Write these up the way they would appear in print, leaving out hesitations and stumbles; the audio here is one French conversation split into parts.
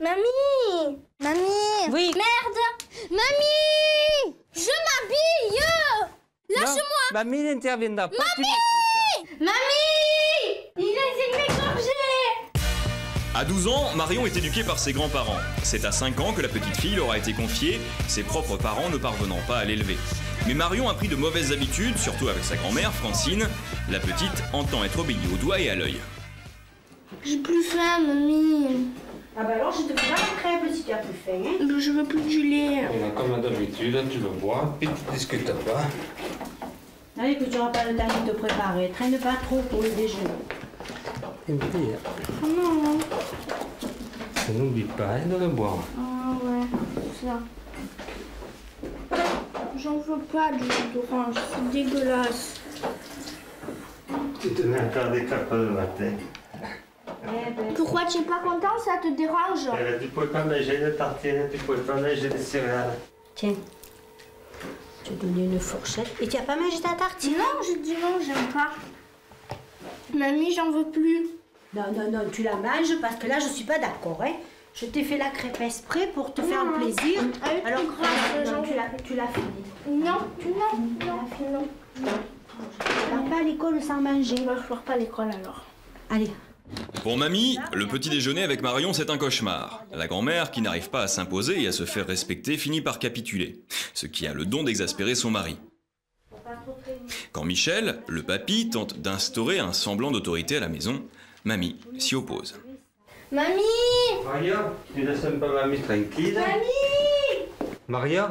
Mamie! Mamie! Oui. Merde! Mamie! Je m'habille! Lâche-moi! Mamie n'interviendra pas. Mamie! Mamie! Il a été égorgé! À 12 ans, Marion est éduquée par ses grands-parents. C'est à 5 ans que la petite fille leur a été confiée, ses propres parents ne parvenant pas à l'élever. Mais Marion a pris de mauvaises habitudes, surtout avec sa grand-mère, Francine. La petite entend être obéie au doigt et à l'œil. J'ai plus faim, mamie. Ah bah alors je te fais la crêpe si tu as plus faim. Hein. Je veux plus du lait. Comme d'habitude, tu le bois, puis tu discutes pas. Allez que tu n'auras pas le temps de te préparer. Traîne pas trop pour le déjeuner. Et puis, Oh non. n'oublie pas de le boire. Ah ouais, c'est ça. J'en veux pas du jus d'orange, c'est dégueulasse. Tu te mets encore des crêpes le matin. Pourquoi tu es pas content, ça te dérange? Tu pouvais pas manger de tartines, tu pouvais pas manger de céréales. Tiens, je te donne une fourchette et tu n'as pas mangé ta tartine? Non, je dis non, j'aime pas. Mamie, j'en veux plus. Non, non, non, tu la manges parce que là je suis pas d'accord. Hein. Je t'ai fait la crêpe exprès pour te faire plaisir. Alors, non, tu l'as fini. Non, non. Tu pars pas à l'école sans manger. Je pars pas à l'école alors. Allez. Pour mamie, le petit déjeuner avec Marion, c'est un cauchemar. La grand-mère, qui n'arrive pas à s'imposer et à se faire respecter, finit par capituler, ce qui a le don d'exaspérer son mari. Quand Michel, le papy, tente d'instaurer un semblant d'autorité à la maison, mamie s'y oppose. Mamie! Marion, tu laisses pas mamie tranquille? Mamie! Marion?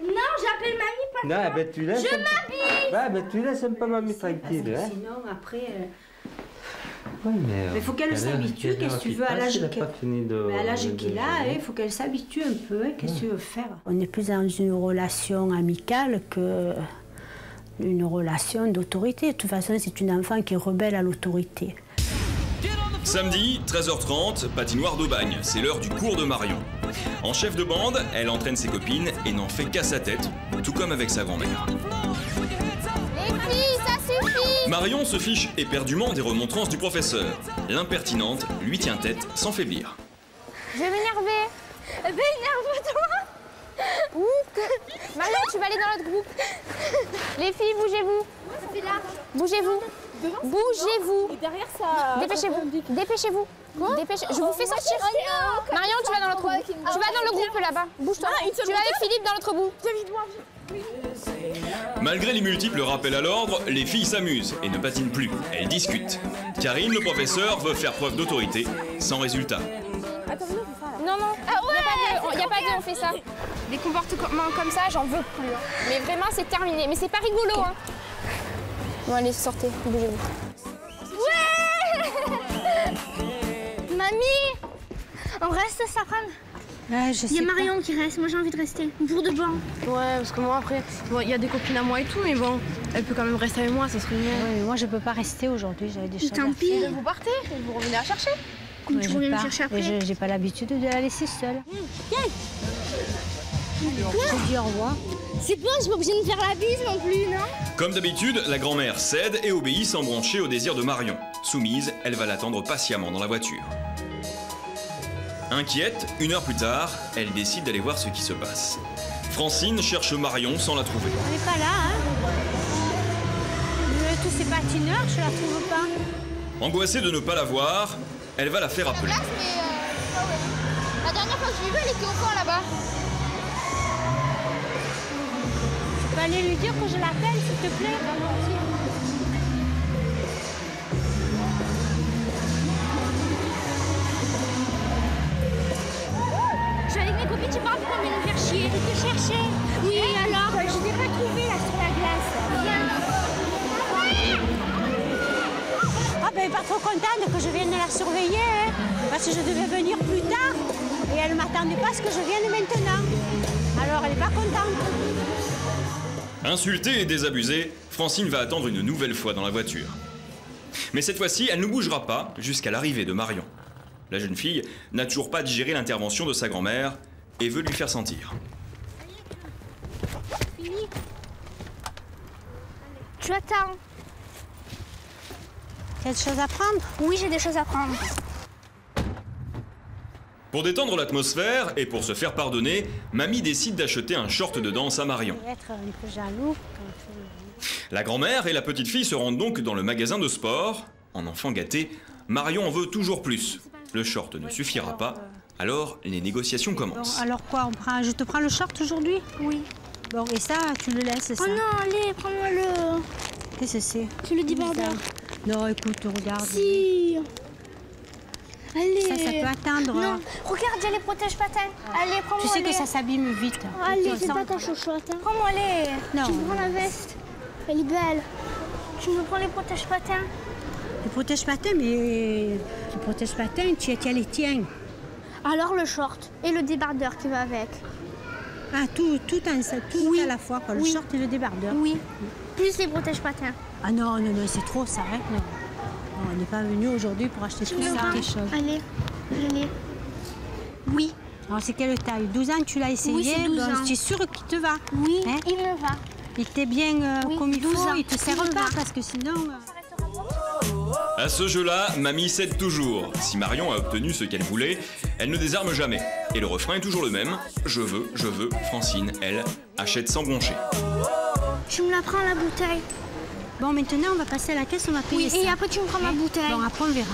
Non, j'appelle mamie pas. Non, ben tu laisses. Je m'habille! Ouais, ben tu laisses pas mamie tranquille, hein? Sinon, après. Oui, mais il faut qu'elle s'habitue, qu'est-ce que tu veux, à l'âge qu'il a, il faut qu'elle s'habitue un peu, hein, qu'est-ce que tu veux faire? On n'est plus dans une relation amicale qu'une relation d'autorité. De toute façon, c'est une enfant qui est rebelle à l'autorité. Samedi, 13h30, patinoire d'Aubagne, c'est l'heure du cours de Marion. En chef de bande, elle entraîne ses copines et n'en fait qu'à sa tête, tout comme avec sa grand-mère. Les filles, ça suffit! Marion se fiche éperdument des remontrances du professeur. L'impertinente lui tient tête sans faiblir. Je vais m'énerver. Eh ben, énerve-toi! Marion, tu vas aller dans notre groupe. Les filles, bougez-vous. Bougez-vous. Bougez-vous. Et derrière ça. Dépêchez-vous. Dépêchez-vous. Je vous fais sortir. Marion, tu vas dans l'autre bout. Tu vas dans le groupe là-bas. Bouge-toi. Tu vas avec Philippe dans l'autre bout. Malgré les multiples rappels à l'ordre, les filles s'amusent et ne patinent plus. Elles discutent. Karine, le professeur, veut faire preuve d'autorité, sans résultat. Non, non. Il n'y a pas de on fait ça. Des comportements comme ça, j'en veux plus. Mais vraiment, c'est terminé. Mais c'est pas rigolo. Hein. Bon, allez, sortez. Bougez-vous. Ouais! Mamie! On reste, Safran? Ouais, je sais. Il y a Marion qui reste. Moi, j'ai envie de rester. Pour de bon. Ouais, parce que moi après, bon, il y a des copines à moi et tout, mais bon, elle peut quand même rester avec moi, ça serait mieux. Ouais, mais moi je peux pas rester aujourd'hui, j'avais des choses Tant à pis. faire. Vous partez et vous revenez à chercher. Tu reviens me chercher après. Et j'ai pas l'habitude de la laisser seule. Je dis au revoir. C'est bon, je suis pas obligée de me faire la bise non plus, non? Comme d'habitude, la grand-mère cède et obéit sans broncher au désir de Marion. Soumise, elle va l'attendre patiemment dans la voiture. Inquiète, 1 heure plus tard, elle décide d'aller voir ce qui se passe. Francine cherche Marion sans la trouver. Elle n'est pas là, hein? Tous ces patineurs, je la trouve pas. Angoissée de ne pas la voir, elle va la faire appeler. La dernière fois que je l'ai vue, elle était au fond là-bas. Tu peux aller lui dire que je l'appelle, s'il te plaît? Je suis avec mes copines, tu parles pour venir me faire chier. Je te chercher. Oui, alors? Je t'ai pas trouvé là sur la glace. Viens. Ah ben, pas trop contente que je vienne la surveiller, hein, parce que je devais venir plus tard et elle ne m'attendait pas à ce que je vienne maintenant. Alors elle n'est pas contente. Insultée et désabusée, Francine va attendre une nouvelle fois dans la voiture. Mais cette fois-ci, elle ne bougera pas jusqu'à l'arrivée de Marion. La jeune fille n'a toujours pas digéré l'intervention de sa grand-mère et veut lui faire sentir. Tu attends. Quelque chose à prendre? Oui, j'ai des choses à prendre. Pour détendre l'atmosphère et pour se faire pardonner, mamie décide d'acheter un short de danse à Marion. Être un peu jaloux. La grand-mère et la petite fille se rendent donc dans le magasin de sport. En enfant gâté, Marion en veut toujours plus. Le short ne suffira pas, alors les négociations commencent. Bon, alors quoi, je te prends le short aujourd'hui? Oui. Bon, et ça, tu le laisses, ça? Oh non, allez, prends-moi le... Qu'est-ce que c'est? C'est le débardeur. Non, écoute, regarde. Si. Allez. Ça peut attendre. Non, regarde, il y a les protège-patins. Allez, prends-moi. Tu sais que ça s'abîme vite. Allez, c'est pas ta chouchoute. Hein. Prends-moi les. Non. Tu me prends la veste. Elle est belle. Tu me prends les protège-patins. Les protège-patins, mais les protège-patins, tu as les tiens. Alors le short et le débardeur qui va avec. Ah, tout à la fois, quoi. Le short et le débardeur. Oui. Plus les protège-patins. Ah non, c'est trop ça, hein. Non. On n'est pas venu aujourd'hui pour acheter tout ça, des choses. Allez. Oui. Alors c'est quelle taille? 12 ans, tu l'as essayé? Oui, c'est 12 ans. Tu es sûre qu'il te va? Oui, hein? il me va. Il t'est bien comme il 12 faut, ans. il te sert Il me pas va. parce que sinon... À ce jeu-là, mamie cède toujours. Si Marion a obtenu ce qu'elle voulait, elle ne désarme jamais. Et le refrain est toujours le même. Je veux. Francine, elle, achète sans broncher. Tu me la prends la bouteille. Bon, maintenant, on va passer à la caisse, on va payer Oui, ça. et après tu me prends ma bouteille. Bon, après on verra.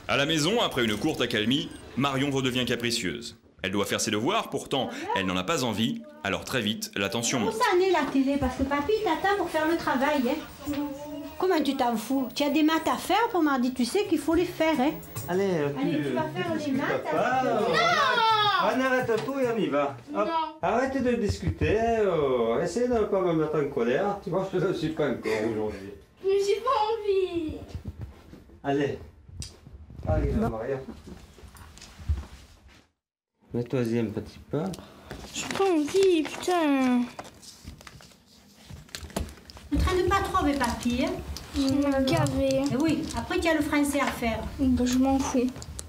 À la maison, après une courte accalmie, Marion redevient capricieuse. Elle doit faire ses devoirs, pourtant, elle n'en a pas envie. Alors très vite, la tension Où monte. ça en est la télé? Parce que papy t'attend pour faire le travail, hein. Comment tu t'en fous? Tu as des maths à faire pour mardi, tu sais qu'il faut les faire, hein. Allez, tu vas faire les maths avec... On arrête tout et on y va. Hop. Arrête de discuter, essaye de ne pas me mettre en colère. Tu vois, je ne suis pas encore aujourd'hui. Mais j'ai pas envie. Allez. Allez, Maria. Mets-toi-y un petit peu. J'ai pas envie, putain. Ne traîne pas trop avec papy, hein. Je me gaver. Et oui, après tu as le français à faire. Bah, je m'en fous.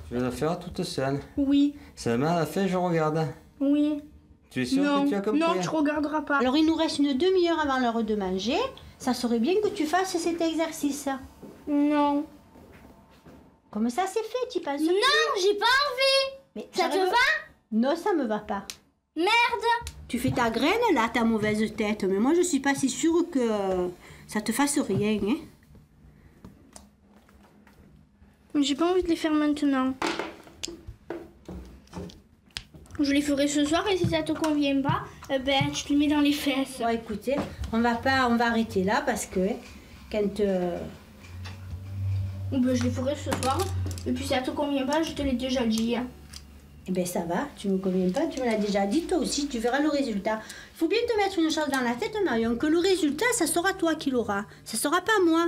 Tu vas la faire toute seule. Oui. Seulement à la fin, je regarde. Oui. Tu es sûr Non, que tu as compris? non, tu regarderas pas. Alors il nous reste une demi-heure avant l'heure de manger. Ça serait bien que tu fasses cet exercice. Non. Comme ça c'est fait, tu penses? Non, j'ai pas envie. Mais Ça te j'arrive- va? Non, ça me va pas. Merde. Tu fais ta graine là, ta mauvaise tête. Mais moi je suis pas si sûre que ça te fasse rien, hein. Mais j'ai pas envie de les faire maintenant. Je les ferai ce soir et si ça te convient pas, ben tu te les mets dans les fesses. Bon, écoutez, on va arrêter là parce que quand Ben, je les ferai ce soir et puis si ça te convient pas, je te l'ai déjà dit. eh ben ça va, tu me conviens pas, tu me l'as déjà dit, toi aussi, tu verras le résultat. Il faut bien te mettre une chose dans la tête, Marion, que le résultat, ça sera toi qui l'aura, ça sera pas moi.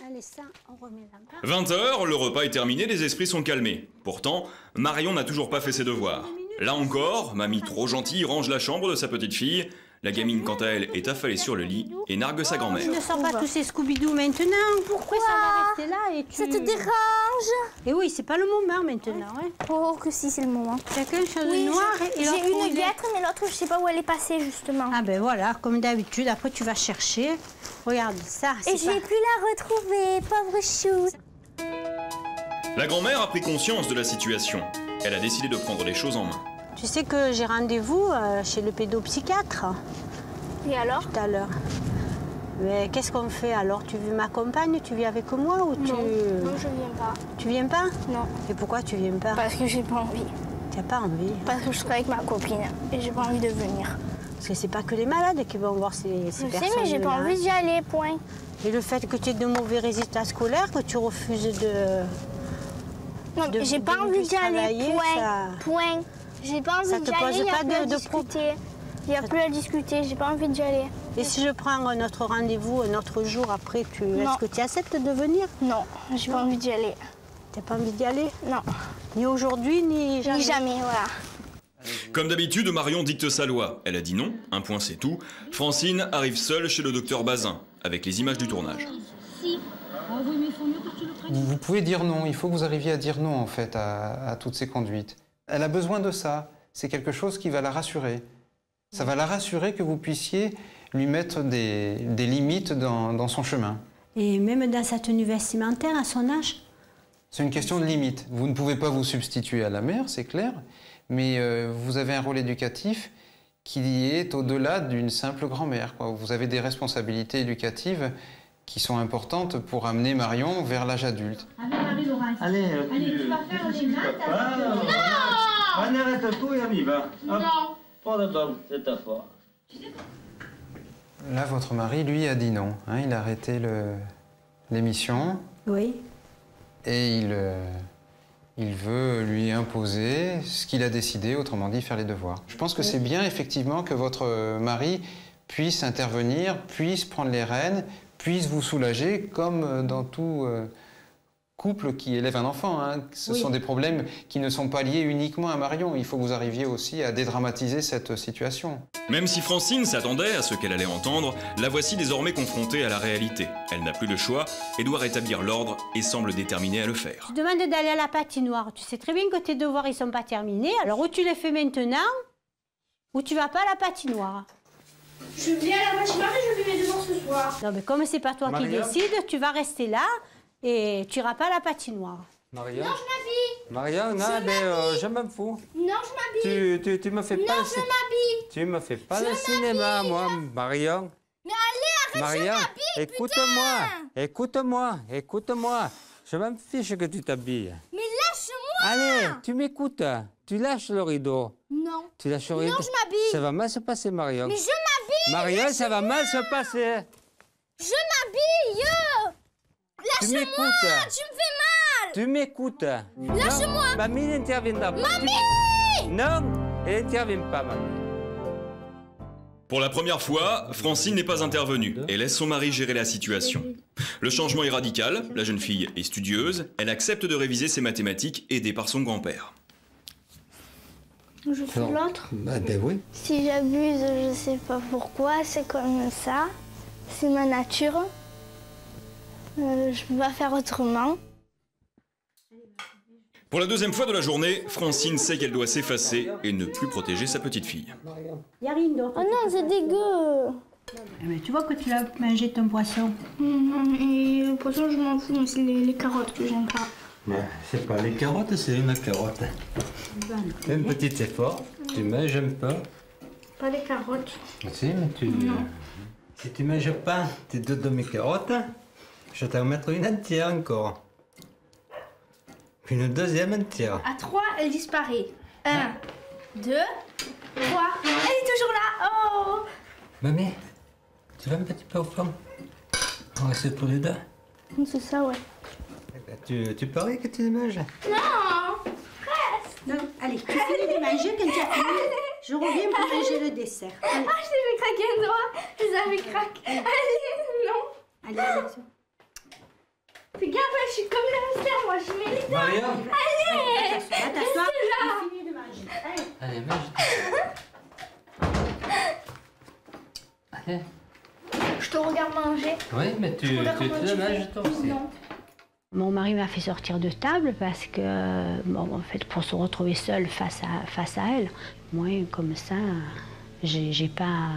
Allez, ça, on remet là. 20h, le repas est terminé, les esprits sont calmés. Pourtant, Marion n'a toujours pas fait ses devoirs. Là encore, mamie trop gentille range la chambre de sa petite fille. La gamine, quant à elle, est affalée sur le lit et nargue sa grand-mère. Tu ne sors pas tous ces Scooby-Doo maintenant. Pourquoi ça va rester là et tu... Ça te dérange? Et oui, c'est pas le moment maintenant. Hein. Oh que si, c'est le moment. Chacun chose Oui, noire et j'ai l'autre une rouge. guêtre mais l'autre je sais pas où elle est passée justement. Ah ben voilà, comme d'habitude, après tu vas chercher. Regarde ça. Et je vais plus la retrouver, pauvre chou. La grand-mère a pris conscience de la situation. Elle a décidé de prendre les choses en main. Tu sais que j'ai rendez-vous chez le pédopsychiatre Et alors? tout à l'heure. Mais qu'est-ce qu'on fait alors? Tu m'accompagnes? Tu viens avec moi ou tu... Non, je viens pas. Tu viens pas? Non. Et pourquoi tu viens pas? Parce que j'ai pas envie. Tu n'as pas envie? Parce que je serai avec ma copine et j'ai pas envie de venir. Parce que c'est pas que les malades qui vont voir ces Je sais, personnes. mais j'ai pas envie d'y aller, point. Et le fait que tu aies de mauvais résultats scolaires, que tu refuses de... Non, de- j'ai de pas envie plus d'y aller, travailler, point. ça- Point. J'ai pas Ça envie te d'y aller, pose il y a pas plus à de discuter. Il y a plus à discuter, j'ai pas envie d'y aller. Et si je prends un autre rendez-vous, un autre jour après, Non. est-ce que tu acceptes de venir? Non, j'ai pas envie d'y aller. T'as pas envie d'y aller? Non, Ni aujourd'hui, ni jamais. ni jamais, voilà. Comme d'habitude, Marion dicte sa loi. Elle a dit non, un point c'est tout. Francine arrive seule chez le docteur Bazin, avec les images du tournage. Vous pouvez dire non, il faut que vous arriviez à dire non en fait à toutes ces conduites. Elle a besoin de ça, c'est quelque chose qui va la rassurer. Ça va la rassurer que vous puissiez lui mettre des limites dans son chemin. Et même dans sa tenue vestimentaire, à son âge, C'est une question de limite. Vous ne pouvez pas vous substituer à la mère, c'est clair, mais vous avez un rôle éducatif qui est au-delà d'une simple grand-mère, quoi. Vous avez des responsabilités éducatives qui sont importantes pour amener Marion vers l'âge adulte. Allez, Marie-Laurence. Allez, tu vas faire les maths. Non. On arrête tout et on y va. Non. Pas de temps, c'est ta faute. Là, votre mari, lui, a dit non. Hein, il a arrêté l'émission. Oui. Et il veut lui imposer ce qu'il a décidé, autrement dit, faire les devoirs. Je pense que c'est bien, effectivement, que votre mari puisse intervenir, puisse prendre les rênes, puisse vous soulager, comme dans tout couple qui élève un enfant. Hein. Ce sont des problèmes qui ne sont pas liés uniquement à Marion. Il faut que vous arriviez aussi à dédramatiser cette situation. Même si Francine s'attendait à ce qu'elle allait entendre, la voici désormais confrontée à la réalité. Elle n'a plus le choix et doit rétablir l'ordre et semble déterminée à le faire. Tu demandes d'aller à la patinoire. Tu sais très bien que tes devoirs ils sont pas terminés. Alors ou tu les fais maintenant, ou tu vas pas à la patinoire. Je viens à la patinoire et je fais mes devoirs ce soir. Non mais comme c'est pas toi qui décides, tu vas rester là et tu iras pas à la patinoire. Marion. Non, je m'habille. Marion, non, mais je m'en fous. Non, je m'habille. Tu me fais pas Non, je m'habille. Tu me fais pas le cinéma, moi, Marion. Mais allez, arrête, Marion, je m'habille, écoute-moi. Je m'en fiche que tu t'habilles. Mais lâche-moi. Allez, tu m'écoutes. Tu lâches le rideau. Non. Tu lâches le rideau. Non, je m'habille. Ça va mal se passer, Marion. Mais je m'habille. Marion, ça va mal se passer. Je m'habille. Tu Lâche-moi. m'écoutes. Tu me fais mal. Tu m'écoutes. Lâche-moi. Mamie n'interviendra pas. Mamie. Non, elle n'intervient pas, mamie. Pour la première fois, Francine n'est pas intervenue et laisse son mari gérer la situation. Le changement est radical, la jeune fille est studieuse, elle accepte de réviser ses mathématiques aidée par son grand-père. Je fais l'autre. Ben oui. Si j'abuse, je sais pas pourquoi, c'est comme ça. C'est ma nature. Je peux pas faire autrement. Pour la deuxième fois de la journée, Francine sait qu'elle doit s'effacer et ne plus protéger sa petite fille. Y a rien d'autre. Oh non, c'est dégueu. Mais tu vois que tu as mangé ton poisson. Et le poisson, je m'en fous, mais c'est les carottes que j'aime pas. Mais c'est pas les carottes, c'est une carotte. Un petit effort, tu manges un peu. Pas les carottes. Si, mais si tu manges pas tes deux demi-carottes, je t'en mettrai une entière encore. Puis une deuxième entière. À 3, elle disparaît. 1, 2, 3. Elle est toujours là. Oh. Mamie, tu vas un petit peu au fond? On reste tous les deux. C'est ça, ouais. Tu paries que tu les manges? Non. Non, allez, tu finis de manger quand tu as fini. Je reviens pour manger le dessert. Allez. Ah, je t'ai fait craquer un doigt. Je les avais craqué. Allez, non. Allez, allez. Regarde, je suis comme le hamster, moi. Je mets les doigts. Marion. Allez. Va t'asseoir, Reste là. tu finis de manger. Allez. Allez, mange. Allez. Je te regarde manger. Oui, mais tu le manges toi aussi. Non. Mon mari m'a fait sortir de table parce que, bon, en fait, pour se retrouver seule face à elle, moi, comme ça, j'ai pas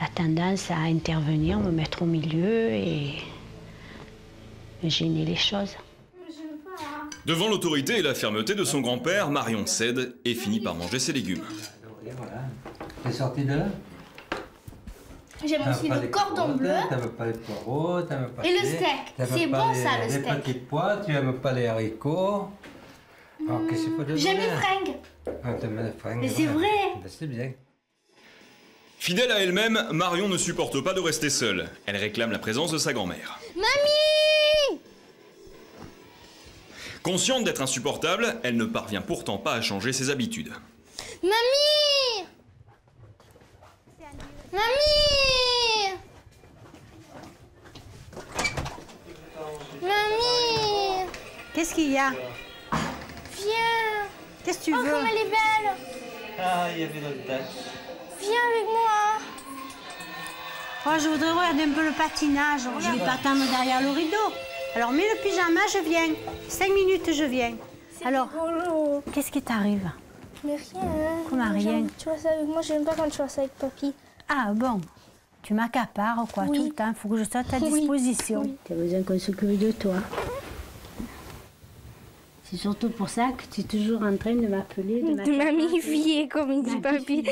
la tendance à intervenir, me mettre au milieu et gêner les choses. Devant l'autorité et la fermeté de son grand-père, Marion cède et finit par manger ses légumes. Et voilà. T'es sorti de là? J'aime aussi le cordon bleu. T'aimes pas les poireaux, t'aimes pas Et le steak. C'est bon ça, le steak. Les petits pois, tu aimes pas les haricots. Alors, qu'est-ce qu'il faut te J'aime les donner? fringues. Ah, t'aimes les fringues. Mais c'est vrai. Ben, c'est bien. Fidèle à elle-même, Marion ne supporte pas de rester seule. Elle réclame la présence de sa grand-mère. Mamie! Consciente d'être insupportable, elle ne parvient pourtant pas à changer ses habitudes. Mamie! Mamie! Mamie! Qu'est-ce qu'il y a? Viens! Qu'est-ce que tu Oh, veux? comme elle est belle! Ah, il y avait notre date. Viens avec moi! Oh, je voudrais regarder un peu le patinage. Je vais pas attendre derrière le rideau. Alors, mets le pyjama, je viens. 5 minutes, je viens. Alors, qu'est-ce qui t'arrive? Mais rien. Comment rien? Tu restes avec moi, j'aime pas quand tu restes avec papy. Ah bon, tu m'accapares quoi, Oui. tout le temps, il faut que je sois à ta Oui. disposition. Oui. Tu as besoin qu'on s'occupe de toi. C'est surtout pour ça que tu es toujours en train de m'appeler, De m'amifier, comme il dit papy.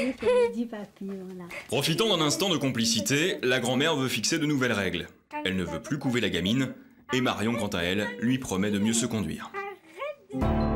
Voilà. Profitant d'un instant de complicité, la grand-mère veut fixer de nouvelles règles. Elle ne veut plus couver la gamine, et Marion, quant à elle, lui promet de mieux se conduire. Arrête.